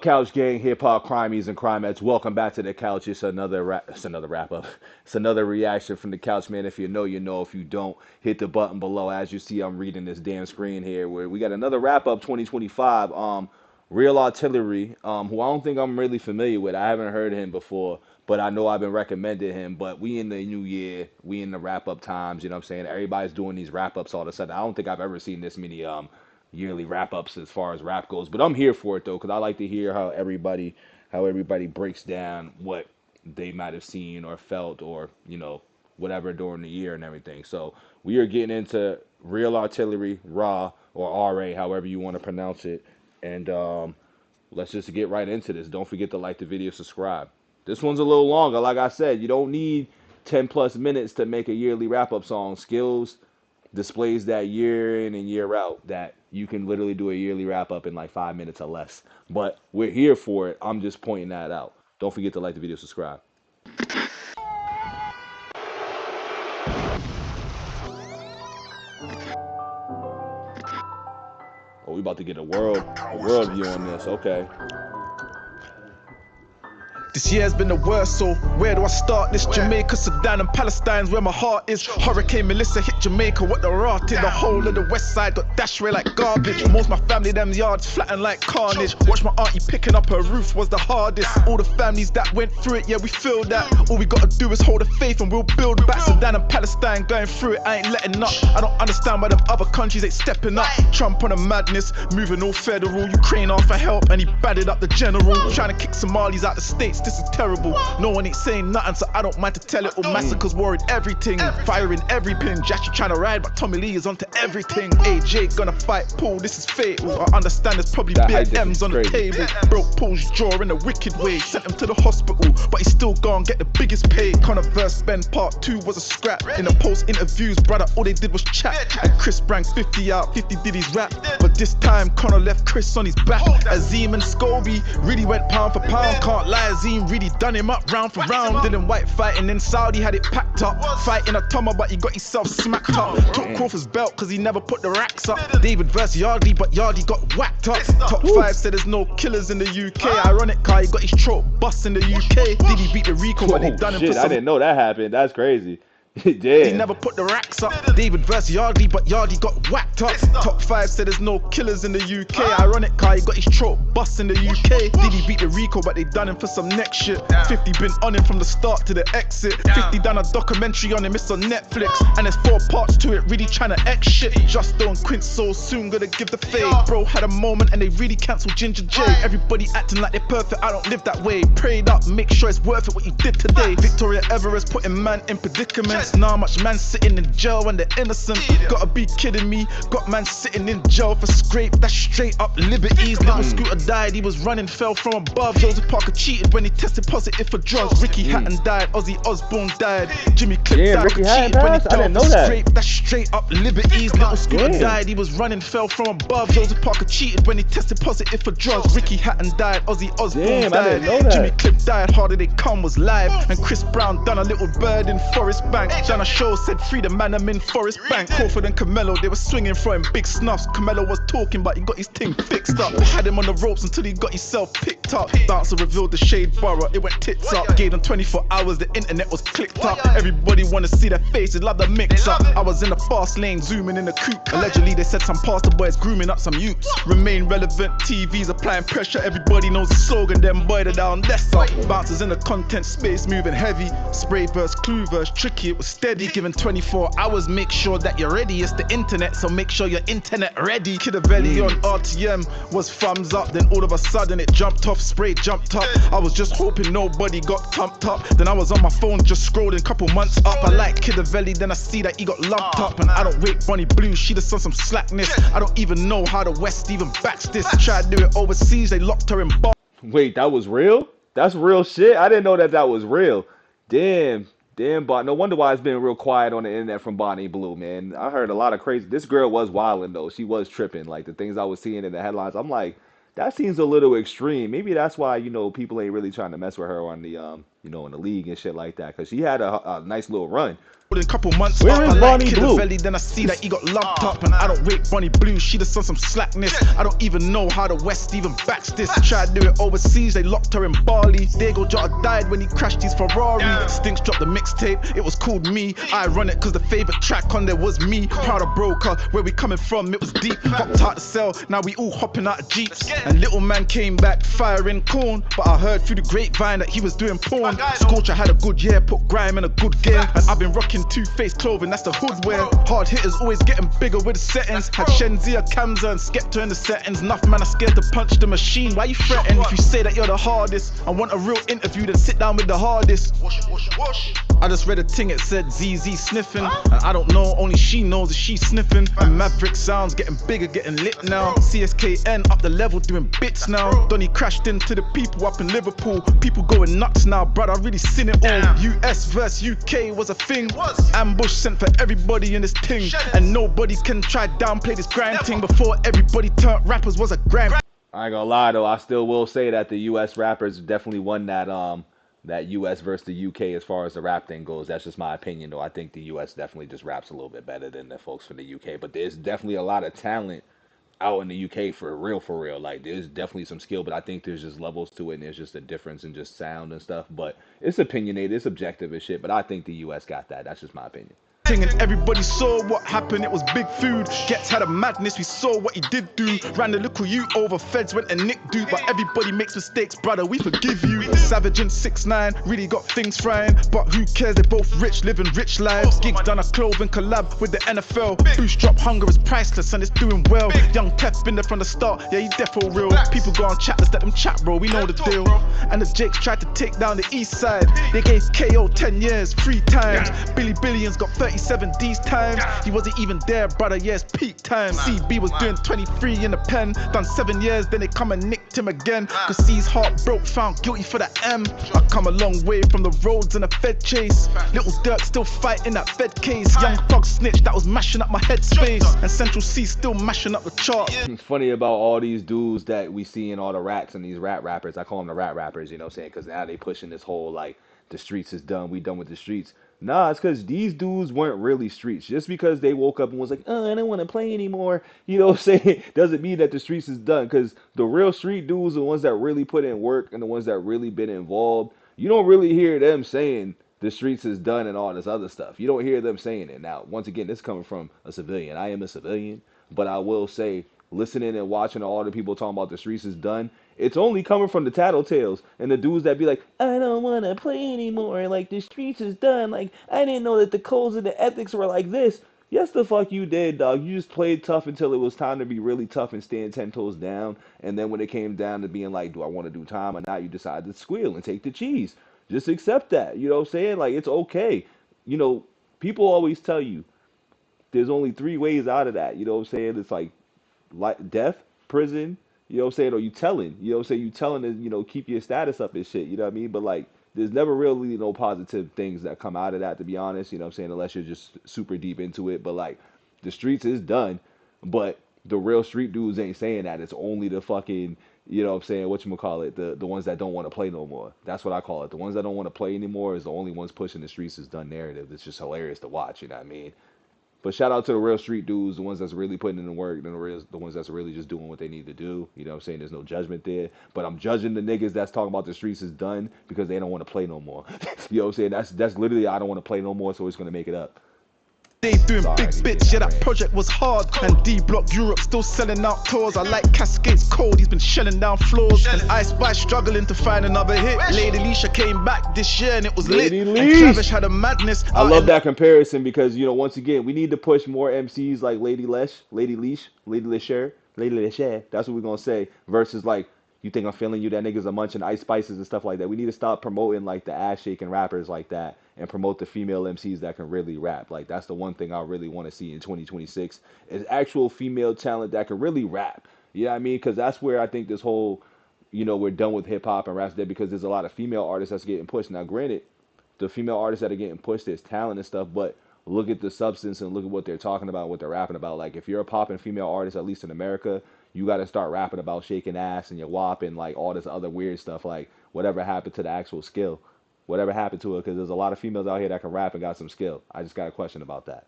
Couch Gang, hip hop crimies and crimettes? Welcome back to the couch. It's another it's another wrap up. It's another reaction from the couch, man. If you know, you know. If you don't, hit the button below. As you see, I'm reading this damn screen here where we got another wrap up 2025. Real Artillery, who I don't think I'm really familiar with. I haven't heard of him before, but I know I've been recommended him. But we in the new year, we in the wrap up times. You know what I'm saying? Everybody's doing these wrap ups all of a sudden. I don't think I've ever seen this many yearly wrap ups as far as rap goes. But I'm here for it though, because I like to hear how everybody breaks down what they might have seen or felt or whatever during the year and everything. So we are getting into Real Artillery, Raw or RA, however you want to pronounce it. And let's just get right into this. Don't forget to like the video, subscribe. This one's a little longer. Like I said, you don't need 10 plus minutes to make a yearly wrap up song. Skills displays that year in and year out that you can literally do a yearly wrap up in like 5 minutes or less. But we're here for it. I'm just pointing that out. Don't forget to like the video, subscribe. Oh, we about to get a world view on this. Okay. This year's been the worst, so where do I start this? Jamaica, Sudan and Palestine's where my heart is. Hurricane Melissa hit Jamaica, what the rot is. The whole of the west side got dashed away like garbage. Most of my family, them yards flattened like carnage. Watch my auntie picking up her roof was the hardest. All the families that went through it, yeah, we feel that. All we gotta do is hold the faith and we'll build back. Sudan and Palestine going through it, I ain't letting up. I don't understand why them other countries ain't stepping up. Trump on a madness, moving all federal. Ukraine off for help and he batted up the general. Trying to kick Somalis out the states, this is terrible. No one ain't saying nothing, so I don't mind to tell it. All massacres, war in everything, firing every pin. Jackie trying to ride, but Tommy Lee is onto everything. AJ gonna fight Paul, this is fatal. I understand there's probably BMs on the table. Broke Paul's jaw in a wicked way. Sent him to the hospital, but he's still gone get the biggest pay. Controverse Ben part 2 was a scrap. In the post interviews, brother, all they did was chat. And Chris sprang 50 out, 50 did his rap. But this time Connor left Chris on his back. Azim and Scobie really went pound for pound. Can't lie, Azim really done him up round for round. Dylan White fighting in Saudi had it packed up. Fighting a Toma, but he got himself smacked up. Took Crawford's belt cause he never put the racks up. David versus Yardley, but Yardley got whacked up. Top 5 said there's no killers in the UK. Ironic car, he got his throat bust in the UK. Did he beat the Rico, but they done him for some... I didn't know that happened. That's crazy. He never put the racks up. David versus Yardley, but Yardley got whacked up. Top 5 said there's no killers in the UK. Ironic car, he got his throat bust in the UK. Did he beat the Rico, but they done him for some next shit. 50 been on him from the start to the exit. 50 done a documentary on him, it's on Netflix. And there's 4 parts to it, really trying to X shit. Justo and Quince so soon gonna give the fade. Bro had a moment and they really cancelled Ginger J. Everybody acting like they're perfect, I don't live that way. Prayed up, make sure it's worth it what you did today. Victoria Everest putting man in predicaments. Now much man sitting in jail when they're innocent. Gotta be kidding me. Got man sitting in jail for scrape. That's straight up liberties. Little Scooter died, he was running, fell from above. Joseph Parker cheated when he tested positive for drugs. Ricky Hatton died, Ozzy Osbourne died. Jimmy Cliff died, Ricky cheated when he I didn't know for that. scrape. That's straight up liberties. Little Scooter died, he was running, fell from above. Joseph Parker cheated when he tested positive for drugs. Ricky Hatton died, Ozzy Osbourne died. Jimmy Cliff died, Harder They Come was live. And Chris Brown done a little bird in Forest Bank. Done a show, said free the man, I'm in Forest Bank. Crawford and Camelo, they were swinging for him big snuffs. Camelo was talking, but he got his thing fixed up. Had him on the ropes until he got himself picked up. Bouncer revealed the shade borough, it went tits up. Gave them 24 hours, the internet was clicked up. Everybody wanna see their faces, love the mix up. I was in the fast lane, zooming in the coupe. Allegedly they said some pastor boys grooming up some youths. Remain relevant, TV's applying pressure. Everybody knows the slogan, them boy the down less up. Bouncers in the content space, moving heavy. Spray verse, clue verse, tricky, it was steady. Given 24 hours, make sure that you're ready. It's the internet, so make sure you're internet ready. Kidavelli on RTM was thumbs up, then all of a sudden it jumped off, spray jumped up. I was just hoping nobody got pumped up. Then I was on my phone just scrolling, couple months up. I like Kidavelli, then I see that he got lumped up. And I don't rate Bonnie Blue, she just on some slackness. I don't even know how the West even backs this. Tried to do it overseas, they locked her in bar. Wait, that was real? That's real shit? I didn't know that was real. Damn, but no wonder why it's been real quiet on the internet from Bonnie Blue, man. I heard a lot of crazy. This girl was wilding though. She was tripping. Like the things I was seeing in the headlines, I'm like, that seems a little extreme. Maybe that's why people ain't really trying to mess with her on the in the league and shit like that. Because she had a nice little run. In a couple months Where up, is I like Bonnie Killer Blue? Valley, then I see that he got lumped up, and I don't rate Bonnie Blue, she just on some slackness. I don't even know how the West even backs this. Tried to do it overseas, they locked her in Bali. Diego Jota died when he crashed his Ferrari. Stinks dropped the mixtape, it was called Me. I run it cause the favorite track on there was me. Proud of Broker, where we coming from, it was deep. Hopped out the cell, now we all hopping out of Jeeps. And little man came back firing corn, but I heard through the grapevine that he was doing porn. Scorcher had a good year, put grime in a good gear, and I've been rocking two-faced clothing, that's the hood wear. Hard hitters always getting bigger with the settings. Had Shenzia, Kamza and Skepta in the settings. Enough man are scared to punch the machine, why you threaten? If you say that you're the hardest and want a real interview, then sit down with the hardest. I just read a thing, it said ZZ sniffing, and I don't know, only she knows if she's sniffing. And Maverick sounds getting bigger, getting lit now. CSKN up the level, doing bits now. Donny crashed into the people up in Liverpool. People going nuts now, bruh, I really seen it all. US versus UK was a thing. Ambush sent for everybody in this thing, and nobody can try downplay this grind thing. Before everybody turned rappers was a grind. I ain't gonna lie though, I still will say that the U.S. rappers definitely won that U.S. versus the U.K. as far as the rap thing goes. That's just my opinion though. I think the U.S. definitely just raps a little bit better than the folks from the U.K. But there's definitely a lot of talent out in the UK for real, for real. Like there's definitely some skill, but I think there's just levels to it, and there's just a difference in just sound and stuff. But it's opinionated, it's objective and shit. But I think the US got that. That's just my opinion. And everybody saw what happened, it was big food. Gets had a madness, we saw what he did do. Ran the little you over, feds went and nicked dude. But everybody makes mistakes, brother, we forgive you. Savage and 6ix9ine really got things frying, but who cares, they're both rich, living rich lives. Gigs done a clothing collab with the NFL. Boost drop, hunger is priceless and it's doing well. Young Pep been there from the start, yeah, he defo real. People go on chat, let's let them chat, bro, we know the deal. And the Jakes tried to take down the east side. They gave KO 10 years, 3 times. Billy Billions got 37 these times. He wasn't even there, brother, yes, peak time. CB was doing 23 in the pen, done 7 years, then they come and nicked him again. Cause C's heart broke, found guilty for the M. I come a long way from the roads and the Fed chase. Little Dirk still fighting that Fed case. Young Thug snitch that was mashing up my headspace, and Central C still mashing up the chart. It's funny about all these dudes that we see in all the rats and these rat rappers. I call them the rat rappers, you know what I'm saying? Because now they pushing this whole like the streets is done, we done with the streets. Nah, it's because these dudes weren't really streets. Just because they woke up and was like, oh, I don't want to play anymore, you know what I'm saying, doesn't mean that the streets is done. Because the real street dudes are the ones that really put in work and the ones that really been involved. You don't really hear them saying the streets is done and all this other stuff. You don't hear them saying it. Now, once again, this is coming from a civilian. I am a civilian, but I will say, listening and watching all the people talking about the streets is done, it's only coming from the tattletales and the dudes that be like, I don't want to play anymore, like the streets is done, like I didn't know that the codes and the ethics were like this. Yes, the fuck you did, dog. You just played tough until it was time to be really tough and stand 10 toes down, and then when it came down to being like, do I want to do time or not, you decided to squeal and take the cheese. Just accept that, you know what I'm saying? Like, it's okay. You know, people always tell you there's only 3 ways out of that, you know what I'm saying? It's like death, prison, you know what I'm saying, or you telling, you know what I'm saying, you telling to, keep your status up and shit, you know what I mean? But like, there's never really no positive things that come out of that, to be honest, you know what I'm saying, unless you're just super deep into it. But like, the streets is done, but the real street dudes ain't saying that. It's only the fucking, you know what I'm saying, whatchamacallit, the ones that don't want to play no more. That's what I call it. The ones that don't want to play anymore is the only ones pushing the streets is done narrative. It's just hilarious to watch, you know what I mean? But shout out to the real street dudes, the ones that's really putting in the work, and the ones that's really just doing what they need to do. You know what I'm saying? There's no judgment there. But I'm judging the niggas that's talking about the streets is done because they don't want to play no more. You know what I'm saying? That's literally, I don't want to play no more, so it's going to make it up. They doing big bits, yeah, that project was hard. And D-Block Europe still selling out tours. I like Cascades Cold, he's been shelling down floors. And Ice Spice struggling to find another hit. Lady Leisha came back this year and it was lit. And Travis had a madness. I love that comparison because, once again, we need to push more MCs like Lady Lesh, Lady Lesher, that's what we're going to say, versus like, you think I'm feeling you, that niggas are munching Ice Spices and stuff like that. We need to stop promoting like the ass shaking rappers like that and promote the female MCs that can really rap. Like, that's the one thing I really want to see in 2026 is actual female talent that can really rap. You know what I mean? Because that's where I think this whole, we're done with hip hop and rap today, because there's a lot of female artists that's getting pushed. Now, granted, the female artists that are getting pushed, there's talent and stuff, but look at the substance and look at what they're talking about, what they're rapping about. Like, if you're a popping female artist, at least in America, you got to start rapping about shaking ass and your wop and like all this other weird stuff, like whatever happened to the actual skill. Whatever happened to her? Because there's a lot of females out here that can rap and got some skill. I just got a question about that.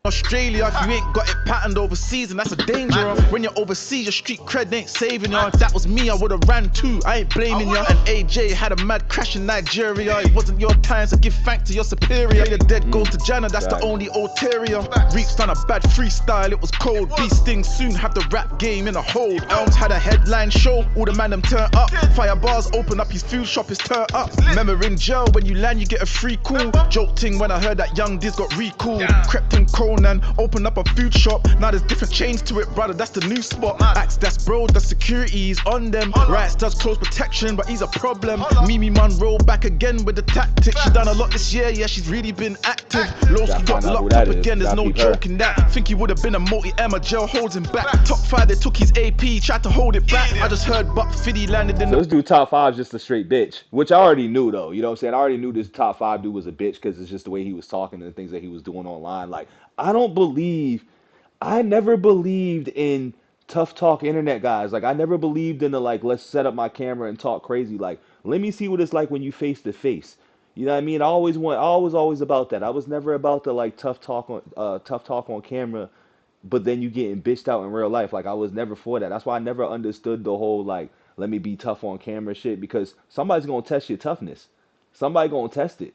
Australia, if you ain't got it patterned overseas, and that's a danger. When you're overseas, your street cred ain't saving ya. If that was me, I would've ran too. I ain't blaming ya. And AJ had a mad crash in Nigeria. It wasn't your time, so give thanks to your superior. The dead goes to Jana, that's the only ulterior. Reeks done a bad freestyle, it was cold. Beast sting soon, have the rap game in a hold. Elms had a headline show, all the man them turn up. Fire bars open up his food shop, his turn up. Remember in jail, when you land, you get a free cool. Joke ting when I heard that young Diz got recalled. Crept in Conan, opened up a food shop. Now there's different chains to it, brother, that's the new spot. Axe, that's bro, the security's on them. Rights does close protection, but he's a problem. Mimi Monroe back again with the tactics. She done a lot this year, yeah, she's really been active. Lowski got locked up again, there's no joke in that. Think he would have been a multi-Emma, jail holds him back. Top 5, they took his AP, tried to hold it back. I just heard Buck Fiddy landed in So this dude top 5 is just a straight bitch, which I already knew though. You know what I'm saying? I already knew this top 5 dude was a bitch because it's just the way he was talking and the things that he was doing online. Like, I never believed in tough talk internet guys. Like, I never believed in the, like, let's set up my camera and talk crazy. Like, let me see what it's like when you face to face. You know what I mean? I was always about that. I was never about the, like, tough talk on camera, but then you getting bitched out in real life. Like, I was never for that. That's why I never understood the whole, like, let me be tough on camera shit, because somebody's gonna test your toughness. Somebody gonna test it.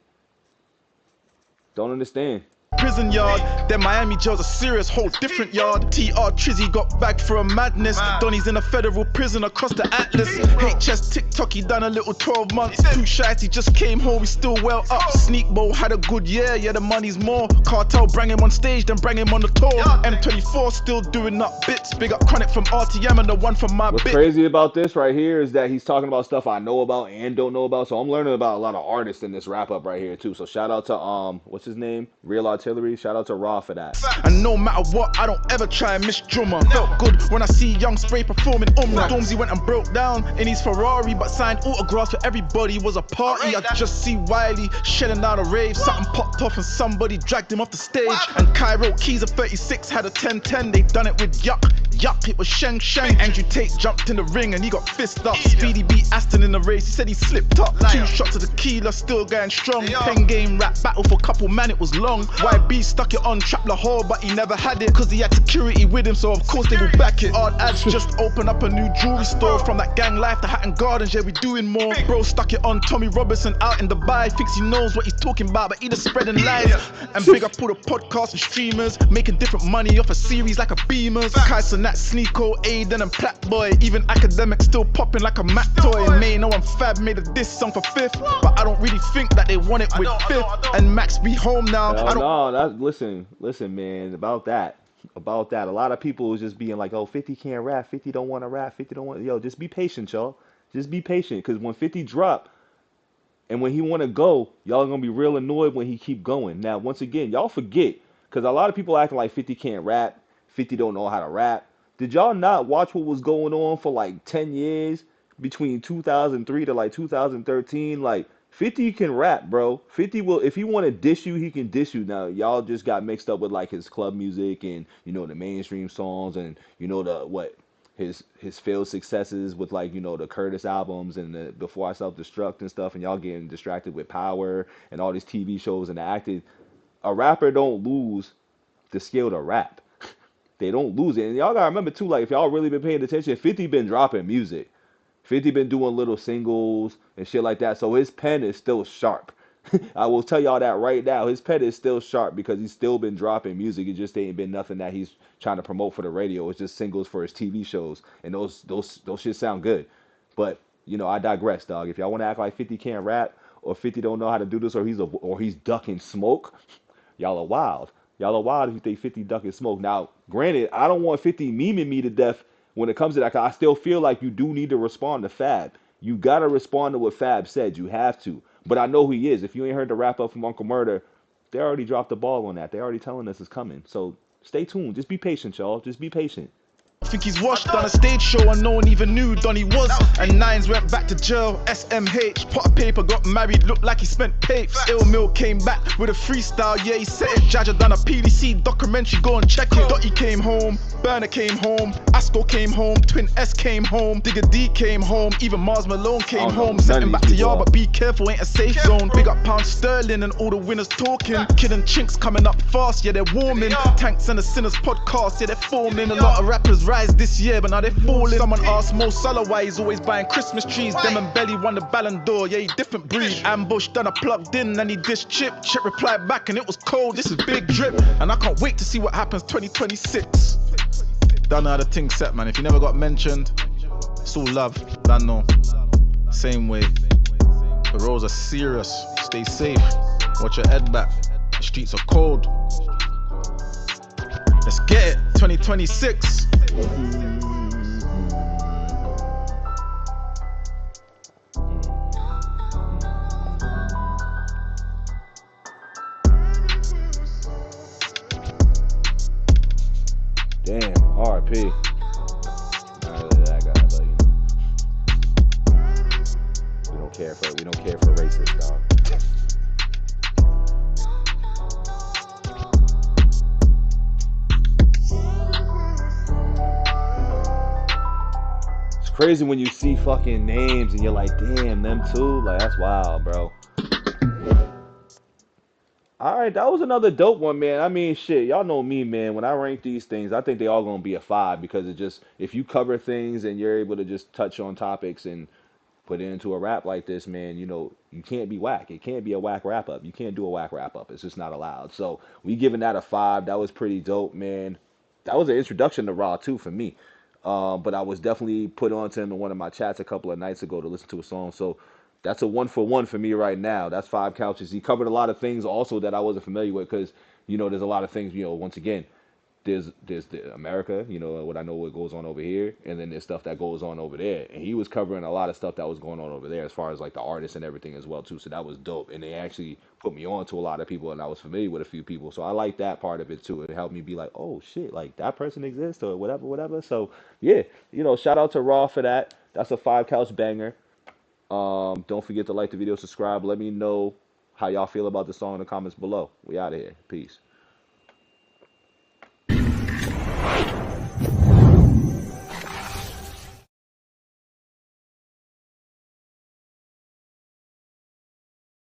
Don't understand. prison yard. Then Miami jail's a serious whole different yard. TR Trizzy got bagged for a madness. Donnie's in a federal prison across the Atlas. HS TikTok, he done a little 12 months. Too shy, he just came home, he's still well up. Sneak Bowl had a good year, yeah, the money's more. Cartel bring him on stage, then bring him on the tour. M24 still doing up bits. Big up Chronic from RTM and the one from my What's bit. crazy about this right here is that he's talking about stuff I know about and don't know about. So I'm learning about a lot of artists in this wrap up right here too. So shout out to what's his name? Real Artillery. Shout out to Raw for that. And no matter what, I don't ever try and miss drummer. Felt good when I see Young Spray performing Stormzy went and broke down in his Ferrari, but signed autographs for everybody. Was a party. I just see Wiley shedding out a rave. Something popped off and somebody dragged him off the stage. And Cairo Keys of 36 had a 10-10. They done it with Yuck. It was Sheng. Andrew Tate jumped in the ring and he got fist up. Speedy beat Aston in the race, he said he slipped up. 2 shots of the tequila, still going strong. Pen game rap battle for a couple, man, it was long. YB stuck it on Trap Lahore, but he never had it, cause he had security with him, so of course they will back it. Odd ads just opened up a new jewelry store. From that gang life to Hatton Gardens, yeah, we doing more. Bro stuck it on Tommy Robertson out in Dubai. Thinks he knows what he's talking about, but he just spreading lies. And big up all the podcasts and streamers, making different money off a series like a Beamers. Kyson, that Sneeko, Aiden and Platboy. Even academics still popping like a Mac toy. May know I'm Fab made a diss song for 5th, but I don't really think that they want it with 5th. And Max be home now. Listen, man, about that. A lot of people is just being like, oh, 50 can't rap, 50 don't want to rap, 50 don't want. Yo, just be patient, y'all. Just be patient, because when 50 drop and when he want to go, y'all are gonna be real annoyed when he keep going. Now, once again, y'all forget, because a lot of people acting like 50 can't rap, 50 don't know how to rap. Did y'all not watch what was going on for like 10 years between 2003 to like 2013? Like, 50 can rap, bro. 50 will, if he want to dish you, he can dish you. Now, y'all just got mixed up with like his club music and, you know, the mainstream songs and, you know, his failed successes with, like, you know, the Curtis albums and the Before I Self-Destruct and stuff, and y'all getting distracted with Power and all these TV shows and the acting. A rapper don't lose the skill to rap. They don't lose it. And y'all gotta remember too, like, if y'all really been paying attention, 50 been dropping music. 50 been doing little singles and shit like that, so his pen is still sharp. I will tell y'all that right now. His pen is still sharp because he's still been dropping music. It just ain't been nothing that he's trying to promote for the radio. It's just singles for his TV shows, and those shit sound good. But, you know, I digress, dog. If y'all want to act like 50 can't rap, or 50 don't know how to do this, or he's ducking smoke, y'all are wild. Y'all are wild if you think 50 ducking smoke. Now, granted, I don't want 50 memeing me to death when it comes to that, 'cause I still feel like you do need to respond to Fab. You gotta respond to what Fab said. You have to. But I know who he is. If you ain't heard the wrap up from Uncle Murder, they already dropped the ball on that. They already telling us it's coming. So stay tuned. Just be patient, y'all. Just be patient. I think he's washed, done a stage show and no one even knew Donny was. And Nines went back to jail, SMH, pot of paper, got married, looked like he spent papes. Ill Mill came back with a freestyle, yeah he set it. Jaja done a PDC documentary, go and check it. Dotty came home, Burner came home, Asco came home, Twin S came home, Digger D came home, even Mars Malone came home. Sent him back to yard, but be careful, ain't a safe zone. Big up Pound Sterling and all the winners talking. Kid and Chinks coming up fast, yeah they're warming. Tanks and the Sinners podcast, yeah they're forming. A lot of rappers rise this year, but now they're falling. Someone asked Mo Salah why he's always buying Christmas trees. Dem and Belly won the Ballon d'Or, yeah he different breed. Ambush done a plugged in and he dished Chip. Chip replied back and it was cold, this is big drip. And I can't wait to see what happens 2026. Don't know how the thing set, man. If you never got mentioned, it's all love. Don't know. Same way. The roads are serious. Stay safe. Watch your head back. The streets are cold. Let's get it. 2026. Damn, RP. That guy, but you know, we don't care for racists, dog. It's crazy when you see fucking names and you're like, damn, them too. Like that's wild, bro. All right, that was another dope one, man. I mean, shit, y'all know me, man. When I rank these things, I think they all gonna be a 5 because it just if you cover things and you're able to just touch on topics and put it into a rap like this, man, you know, you can't be whack. It can't be a whack wrap up. You can't do a whack wrap up. It's just not allowed. So we giving that a 5. That was pretty dope, man. That was an introduction to Raw too for me. But I was definitely put on to him in one of my chats a couple of nights ago to listen to a song. So that's a 1 for 1 for me right now. That's 5 couches. He covered a lot of things also that I wasn't familiar with because, you know, there's a lot of things, you know, once again, there's the America, you know, what I know what goes on over here, and then there's stuff that goes on over there. And he was covering a lot of stuff that was going on over there as far as like the artists and everything as well too. So that was dope. And they actually put me on to a lot of people and I was familiar with a few people. So I like that part of it too. It helped me be like, oh shit, like that person exists or whatever, whatever. So yeah, you know, shout out to Raw for that. That's a 5 couch banger. Don't forget to like the video, subscribe. Let me know how y'all feel about the song in the comments below. We out of here. Peace.